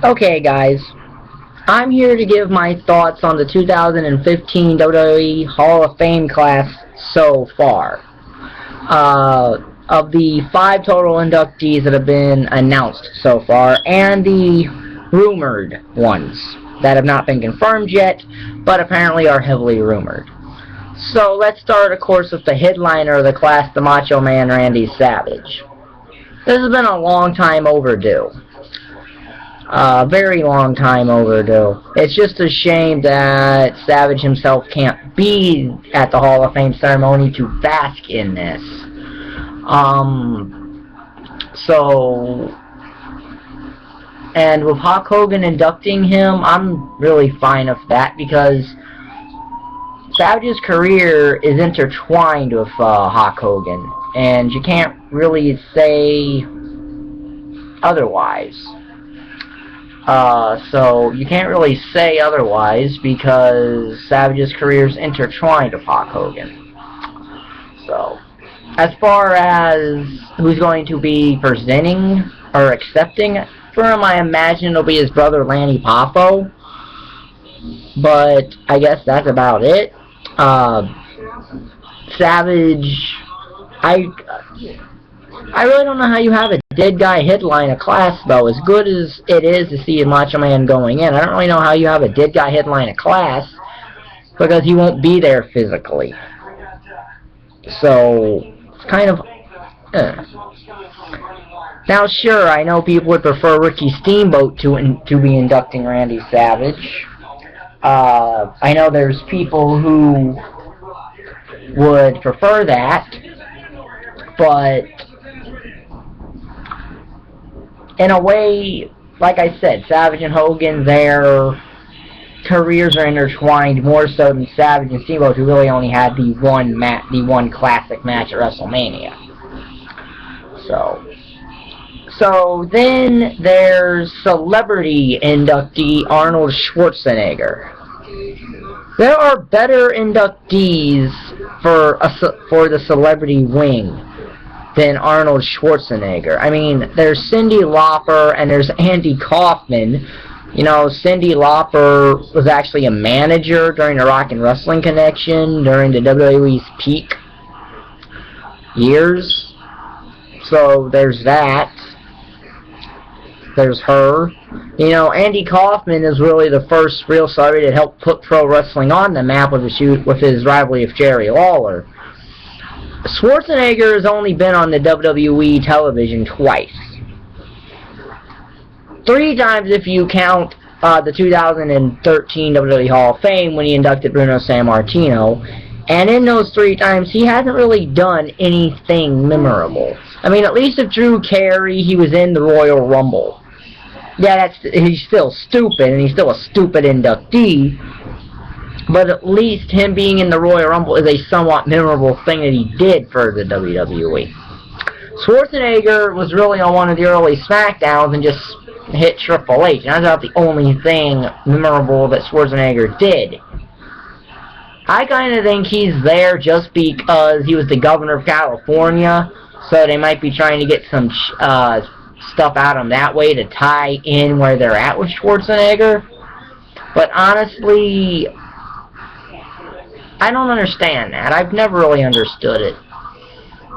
Okay, guys, I'm here to give my thoughts on the 2015 WWE Hall of Fame class so far. Of the 5 total inductees that have been announced so far, and the rumored ones that have not been confirmed yet, but apparently are heavily rumored. So let's start, of course, with the headliner of the class, the Macho Man Randy Savage. This has been a long time overdue. Very long time overdue. It's just a shame that Savage himself can't be at the Hall of Fame ceremony to bask in this. And with Hulk Hogan inducting him, I'm really fine with that because Savage's career is intertwined with Hulk Hogan, and you can't really say otherwise. So you can't really say otherwise because Savage's career is intertwined with Hulk Hogan. So, as far as who's going to be presenting or accepting for him, I imagine it'll be his brother Lanny Poffo. But I guess that's about it. Savage, I really don't know how you have a dead guy headline a class, though. As good as it is to see a Macho Man going in, I don't really know how you have a dead guy headline a class because he won't be there physically. So, it's kind of... Now, sure, I know people would prefer Ricky Steamboat to be inducting Randy Savage. I know there's people who would prefer that, but in a way, like I said, Savage and Hogan, their careers are intertwined more so than Savage and Steamboat, who really only had the one classic match at WrestleMania. So then there's celebrity inductee Arnold Schwarzenegger. There are better inductees for the celebrity wing than Arnold Schwarzenegger. I mean, there's Cyndi Lauper and there's Andy Kaufman. You know, Cyndi Lauper was actually a manager during the Rock and Wrestling Connection during the WWE's peak years. So there's that. There's her. You know, Andy Kaufman is really the first real celebrity that helped put pro wrestling on the map with his rivalry with Jerry Lawler. Schwarzenegger has only been on the WWE television twice. 3 times if you count the 2013 WWE Hall of Fame when he inducted Bruno Sammartino. And in those 3 times, he hasn't really done anything memorable. I mean, at least with Drew Carey, he was in the Royal Rumble. Yeah, he's still stupid, and he's still a stupid inductee. But at least him being in the Royal Rumble is a somewhat memorable thing that he did for the WWE. Schwarzenegger was really on one of the early SmackDowns and just hit Triple H. And that's not the only thing memorable that Schwarzenegger did. I kind of think he's there just because he was the governor of California, so they might be trying to get some stuff out of him that way to tie in where they're at with Schwarzenegger. But honestly, I don't understand that. I've never really understood it.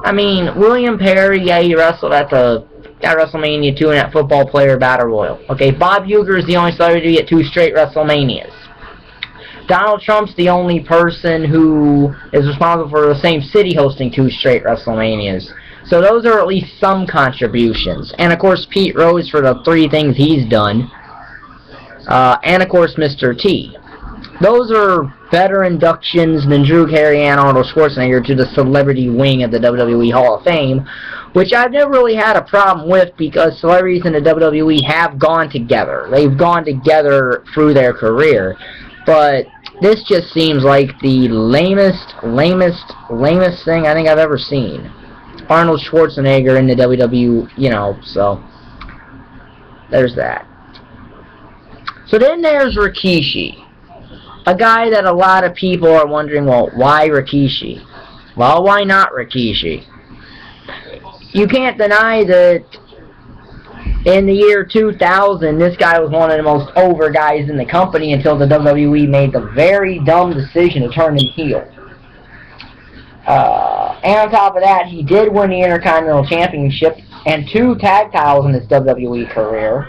I mean, William Perry, yeah, he wrestled at WrestleMania 2 in that football player battle royal. Okay, Bob Uecker is the only celebrity to get 2 straight WrestleManias. Donald Trump's the only person who is responsible for the same city hosting 2 straight WrestleManias. So those are at least some contributions. And of course Pete Rose for the 3 things he's done. And of course Mr. T. Those are better inductions than Drew Carey and Arnold Schwarzenegger to the celebrity wing of the WWE Hall of Fame, which I've never really had a problem with because celebrities in the WWE have gone together. They've gone together through their career. But this just seems like the lamest thing I think I've ever seen. Arnold Schwarzenegger in the WWE, you know, so there's that. So then there's Rikishi. A guy that a lot of people are wondering, well, why Rikishi? Well, why not Rikishi? You can't deny that In the year 2000, this guy was one of the most over guys in the company until the WWE made the very dumb decision to turn him heel. And on top of that, he did win the Intercontinental Championship and 2 tag titles in his WWE career.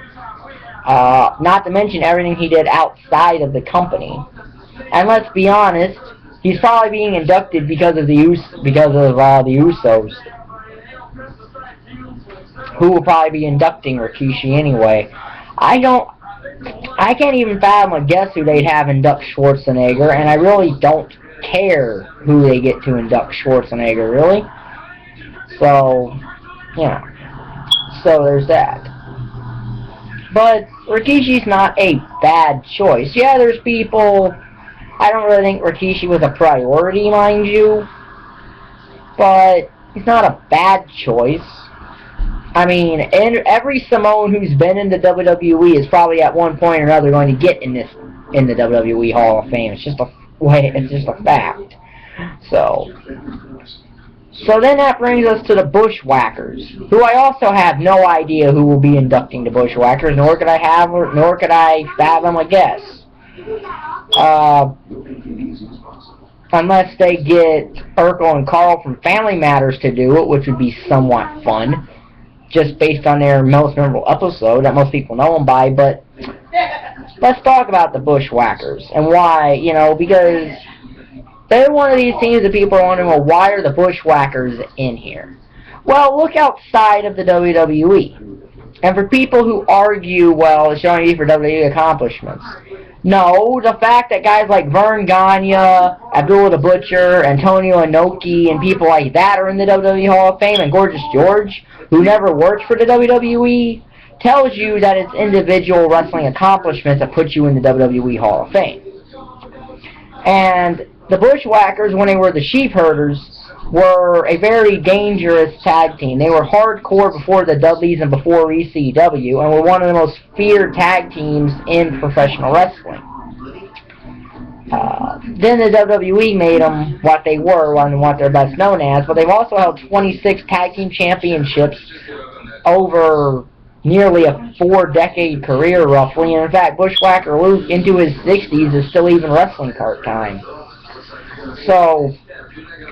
Not to mention everything he did outside of the company. And let's be honest, he's probably being inducted because of the Usos, who will probably be inducting Rikishi anyway. I can't even fathom a guess who they'd have induct Schwarzenegger, and I really don't care who they get to induct Schwarzenegger, really. So, yeah. So there's that. But Rikishi's not a bad choice. Yeah, there's people... I don't really think Rikishi was a priority, mind you. But he's not a bad choice. I mean, every Samoan who's been in the WWE is probably at one point or another going to get in the WWE Hall of Fame. It's just a fact. So then that brings us to the Bushwhackers, who I also have no idea who will be inducting the Bushwhackers, nor could I fathom a guess. Unless they get Urkel and Carl from Family Matters to do it, which would be somewhat fun, just based on their most memorable episode that most people know them by. But let's talk about the Bushwhackers and why, because they're one of these teams that people are wondering, well, why are the Bushwhackers in here? Well, look outside of the WWE. And for people who argue, well, it's only for WWE accomplishments. No, the fact that guys like Vern Gagne, Abdullah the Butcher, Antonio Inoki, and people like that are in the WWE Hall of Fame, and Gorgeous George, who never worked for the WWE, tells you that it's individual wrestling accomplishments that put you in the WWE Hall of Fame. And the Bushwhackers, when they were the Sheepherders, were a very dangerous tag team. They were hardcore before the Dudleys and before ECW, and were one of the most feared tag teams in professional wrestling. Then the WWE made them what they were and what they're best known as, but they've also held 26 tag team championships over nearly a 4-decade career, roughly. And in fact, Bushwhacker Luke, into his 60s, is still even wrestling part-time. So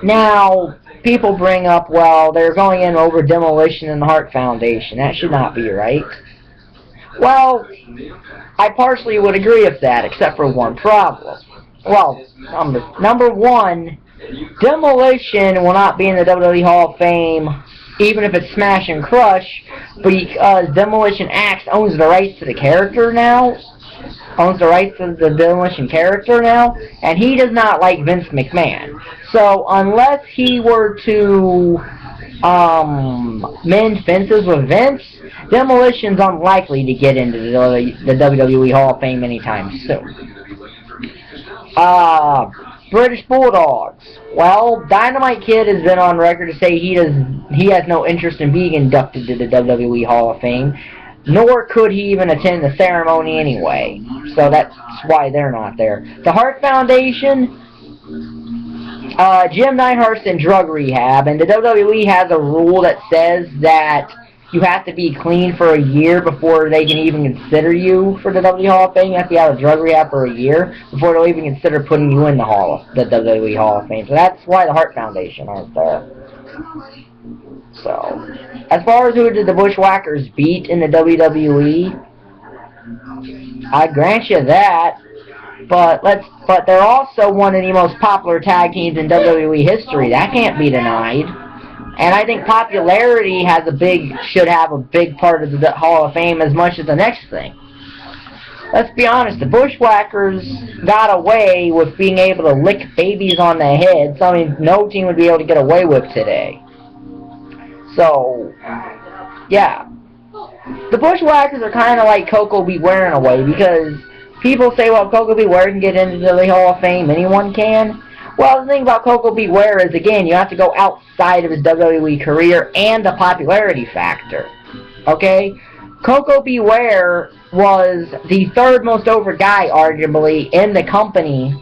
now people bring up, well, they're going in over Demolition and the Hart Foundation. That should not be right. Well, I partially would agree with that, except for one problem. Well, number one, Demolition will not be in the WWE Hall of Fame, even if it's Smash and Crush, because Demolition Axe owns the rights to the character now. Owns the rights to the Demolition character now, and he does not like Vince McMahon. So unless he were to mend fences with Vince, Demolition's unlikely to get into the WWE Hall of Fame anytime soon. British Bulldogs. Well, Dynamite Kid has been on record to say he has no interest in being inducted to the WWE Hall of Fame, nor could he even attend the ceremony anyway. So that's why they're not there. The Hart Foundation, Jim Neidhart's in drug rehab, and the WWE has a rule that says that you have to be clean for a year before they can even consider you for the WWE Hall of Fame. You have to be out of drug rehab for a year before they'll even consider putting you in the WWE Hall of Fame. So that's why the Hart Foundation aren't there. So, as far as who did the Bushwhackers beat in the WWE, I grant you that. But they're also one of the most popular tag teams in WWE history. That can't be denied. And I think popularity should have a big part of the Hall of Fame as much as the next thing. Let's be honest, the Bushwhackers got away with being able to lick babies on the head, something no team would be able to get away with today. So, yeah. The Bushwhackers are kind of like Koko B. Ware in a way, because people say, well, Koko B. Ware can get into the Hall of Fame, anyone can. Well, the thing about Koko B. Ware is, again, you have to go outside of his WWE career and the popularity factor. Okay? Koko B. Ware was the third most over guy, arguably, in the company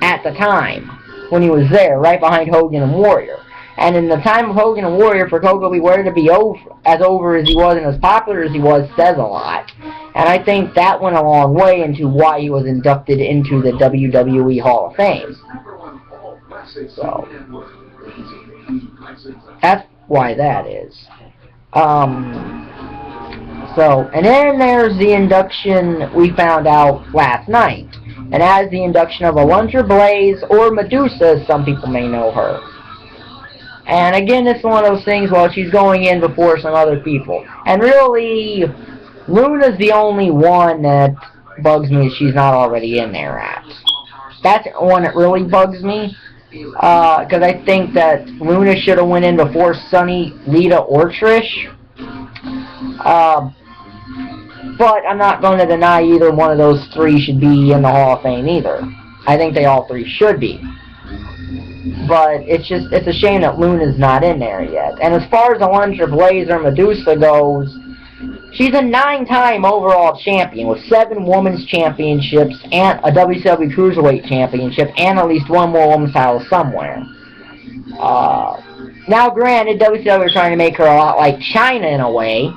at the time when he was there, right behind Hogan and Warrior. And in the time of Hogan and Warrior, for Koko B. Ware to be over as he was and as popular as he was says a lot. And I think that went a long way into why he was inducted into the WWE Hall of Fame. So, that's why that is. And then there's the induction we found out last night. And that is the induction of Alundra Blaze, or Medusa, as some people may know her. And again, it's one of those things, well, she's going in before some other people. And really, Luna's the only one that bugs me that she's not already in there at. That's the one that really bugs me. Because I think that Luna should have went in before Sunny, Lita, or Trish. But I'm not going to deny either one of those three should be in the Hall of Fame either. I think they all three should be. But it's a shame that Luna's not in there yet. And as far as Alundra Blaze or Medusa goes, she's a 9-time overall champion with 7 women's championships and a WCW Cruiserweight championship and at least one more women's title somewhere. Now granted, WCW was trying to make her a lot like Chyna in a way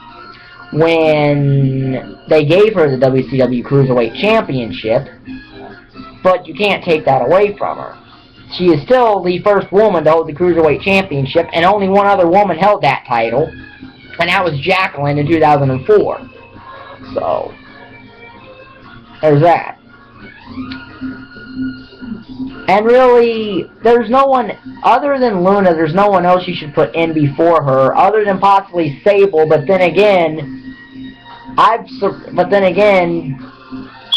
when they gave her the WCW Cruiserweight championship, but you can't take that away from her. She is still the first woman to hold the Cruiserweight championship, and only one other woman held that title, and that was Jacqueline in 2004. So, there's that. And really, there's no one, other than Luna, there's no one else you should put in before her, other than possibly Sable, but then again,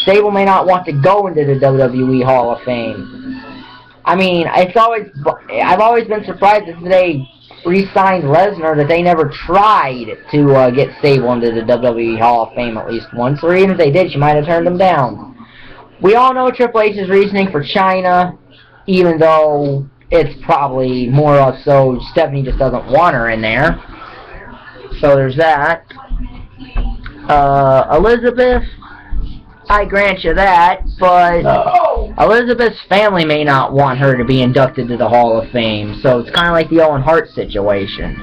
Sable may not want to go into the WWE Hall of Fame. I mean, I've always been surprised that they re-signed Lesnar, that they never tried to get Sable into the WWE Hall of Fame at least once, or even if they did, she might have turned them down. We all know Triple H's reasoning for Chyna, even though it's probably more or so Stephanie just doesn't want her in there. So there's that. Elizabeth, I grant you that, but Elizabeth's family may not want her to be inducted to the Hall of Fame, so it's kind of like the Owen Hart situation.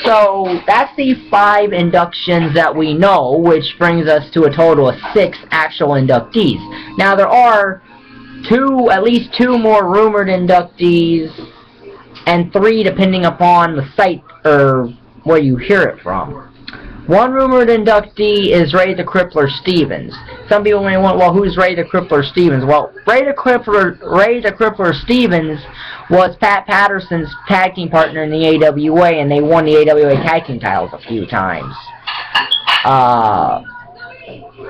So that's the 5 inductions that we know, which brings us to a total of 6 actual inductees. Now there are at least 2 more rumored inductees, and 3 depending upon the site or where you hear it from. One rumored inductee is Ray the Crippler Stevens. Some people may want, well, who's Ray the Crippler Stevens? Well, Ray the Crippler Stevens was Pat Patterson's tag team partner in the AWA, and they won the AWA tag team titles a few times.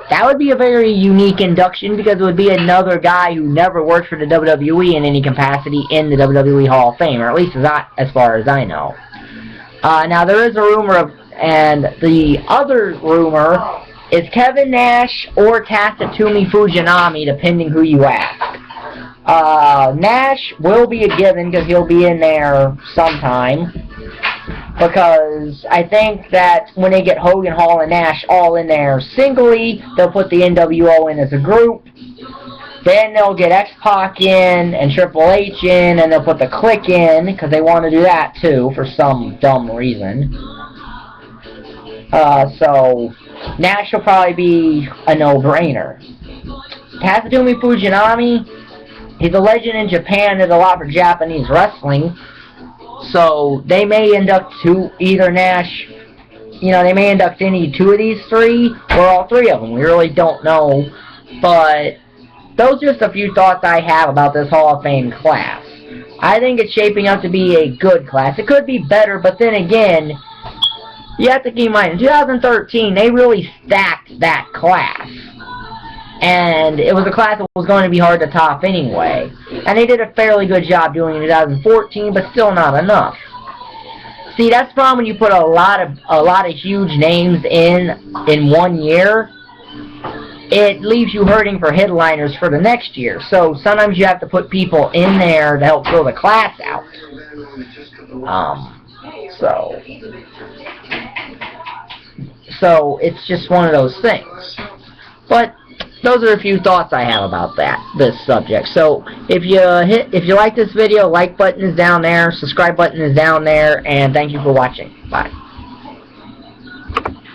That would be a very unique induction because it would be another guy who never worked for the WWE in any capacity in the WWE Hall of Fame, or at least as far as I know. Now, there is a rumor of, and the other rumor is Kevin Nash or Tatsumi Fujinami, depending who you ask. Nash will be a given because he'll be in there sometime. Because I think that when they get Hogan, Hall, and Nash all in there singly, they'll put the NWO in as a group. Then they'll get X-Pac in and Triple H in, and they'll put the Clique in, because they want to do that too, for some dumb reason. So, Nash will probably be a no-brainer. Tatsumi Fujinami, he's a legend in Japan, did a lot for Japanese wrestling. So, they may induct either Nash, they may induct any 2 of these 3, or all 3 of them. We really don't know. But those are just a few thoughts I have about this Hall of Fame class. I think it's shaping up to be a good class. It could be better, but then again, you have to keep in mind, in 2013, they really stacked that class. And it was a class that was going to be hard to top anyway. And they did a fairly good job doing it in 2014, but still not enough. See, that's the problem when you put a lot of huge names in one year. It leaves you hurting for headliners for the next year. So sometimes you have to put people in there to help fill the class out. So it's just one of those things. But those are a few thoughts I have about this subject. So if you like this video, like button is down there, subscribe button is down there, and thank you for watching. Bye.